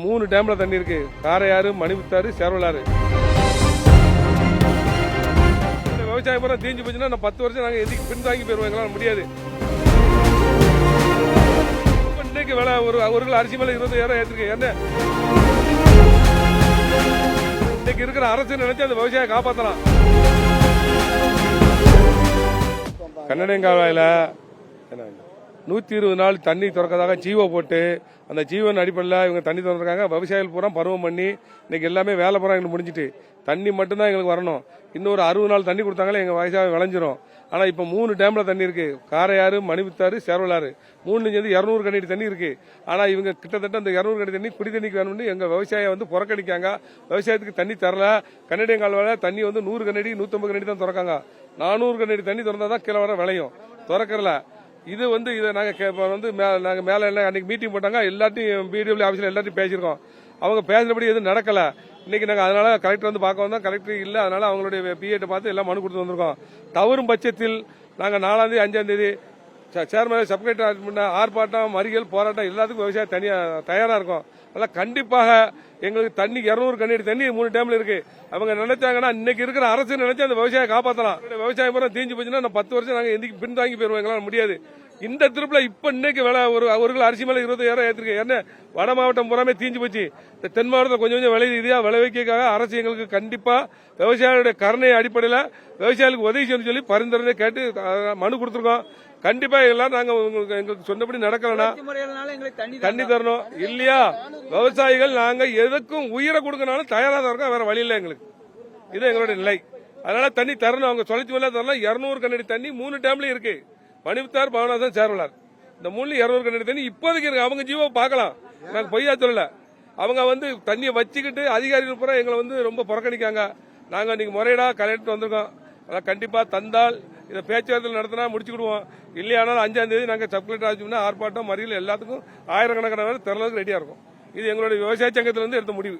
3 டேம்ல தண்ணி இருக்கு. காரையாறு, மணிமுத்தாறு, சேரவலாறு. இந்த விவசாயம் பூரா தீஞ்சு போச்சுன்னா 10 வருஷம் நாங்க எதுக்கு பின்தாங்கி போயிருவோம். எங்களால முடியாது. இன்னைக்கு விலை ஒரு கிலோ அரிசி மேல 20,000 ஏற்றிருக்கு. என்ன இன்னைக்கு இருக்கிற அரசு நினைச்சு அந்த விவசாயம் காப்பாற்றலாம். கண்ணனங்காவாயில 120 நாள் தண்ணி திறக்கதாக ஜீவோ போட்டு அந்த ஜீவன் அடிப்படையில் இவங்க தண்ணி திறந்துருக்காங்க. விவசாயிகள் பூரா பருவம் பண்ணி இன்னைக்கு எல்லாமே வேலை பூரா எங்களுக்கு முடிஞ்சிட்டு தண்ணி மட்டும்தான் எங்களுக்கு வரணும். இன்னொரு 60 நாள் தண்ணி கொடுத்தாங்களே எங்கள் விவசாயம் விளைஞ்சிரும். ஆனால் இப்போ 3 டேம்ல தண்ணி இருக்கு. காரையாறு, மணிமுத்தாறு, சேரவலாறு 3 சேர்ந்து 200 கனடி தண்ணி இருக்கு. ஆனால் இவங்க கிட்டத்தட்ட அந்த 200 கனடி தண்ணி குடி தண்ணிக்கு வேணும்னு எங்க விவசாயம் புறக்கணிக்காங்க. விவசாயத்துக்கு தண்ணி தரல. கன்னடியங்கால்வால தண்ணி 100 கனடி 150 கனடி தான் திறக்காங்க. 400 கனடி தண்ணி திறந்தாதான் கீழே வர விளையும். திறக்கறல. இது இதை நாங்கள் மேலே எல்லாம் அன்னைக்கு மீட்டிங் போட்டாங்க. எல்லாத்தையும் பிடபிள்யூ ஆஃபீஸில் எல்லாத்தையும் பேசியிருக்கோம். அவங்க பேசுறபடி எதுவும் நடக்கல. இன்னைக்கு நாங்கள் அதனால கலெக்டர் பார்க்க வந்தோம். கலெக்டர் இல்லை. அதனால அவங்களுடைய பிஏட்ட பார்த்து எல்லாம் மனு கொடுத்து வந்திருக்கோம். தவறும் பட்சத்தில் நாங்கள் 4ஆம் தேதி 5ஆம் தேதி சேர்மன் சப்கலெக்டர் ஆர்ப்பாட்டம், மறியல், போராட்டம் எல்லாத்துக்கும் விவசாயம் தயாரா இருக்கும். அதெல்லாம் கண்டிப்பாக எங்களுக்கு தண்ணி 200 கனடி தண்ணி 3 டேம்ல இருக்கு. அவங்க நினைச்சாங்கன்னா இன்னைக்கு இருக்கிற அரசு நினைச்சு அந்த விவசாயம் காப்பாற்றலாம். விவசாயம் பூரா தீஞ்சு போச்சுன்னா 10 வருஷம் நாங்க எதுக்கு பின்தாங்கி போயிருவோம். எங்களால முடியாது. இந்த திருப்புல இப்ப இன்னைக்கு விலை ஒரு கிலோ அரிசி மேல 20,000 ஏற்றிருக்கு. என்ன வட மாவட்டம் பூராமே தீஞ்சு போச்சு. தென் மாவட்டத்தில் கொஞ்சம் விலை விளைவிக்காக அரசு எங்களுக்கு கண்டிப்பா விவசாயிகளுடைய கருணை அடிப்படையில் விவசாயிகளுக்கு உதவி செய்யணும்னு சொல்லி பரிந்துரை கேட்டு மனு கொடுத்துருக்கோம். கண்டிப்பா எல்லாம் நாங்க எங்களுக்கு சொன்னபடி நடக்கலன்னா தண்ணி தரணும். இல்லையா விவசாயிகள் நாங்க எதுக்கும் உயிரை கொடுக்கனாலும் தயாரா தான் இருக்கோம். வேற வழி இல்லை எங்களுக்கு. இது எங்களுடைய நிலை. அதனால தண்ணி தரணும். அவங்க சொல்லிச்சு மேல தரலாம். 200 கனடி தண்ணி 3 டேம்லயும் இருக்கு. மணிமுத்தாறு, பாபநாசம், சேரவலாறு இந்த 3 200 கனடி தண்ணி இப்போதைக்கு இருக்கு. அவங்க ஜீவோ பார்க்கலாம். நாங்க பொய்யா சொல்லல. அவங்க தண்ணியை வச்சுக்கிட்டு அதிகாரிகள் பூரா எங்களை ரொம்ப புறக்கணிக்காங்க. நாங்க இன்னைக்கு முறையீடா கலெக்டர் வந்திருக்கோம். அதான் கண்டிப்பா தந்தால் இதை பேச்சுவார்த்தை நடத்தினா முடிச்சுக்கிடுவோம். இல்லையானாலும் 5ஆம் தேதி நாங்க சப் கலெக்டர் ஆச்சுன்னா ஆர்ப்பாட்டம், மறியல் எல்லாத்துக்கும் ஆயிரக்கணக்கான பேர் திறறதுக்கு ரெடியா இருக்கும். இது எங்களுடைய விவசாய சங்கத்திலிருந்து எடுத்த முடிவு.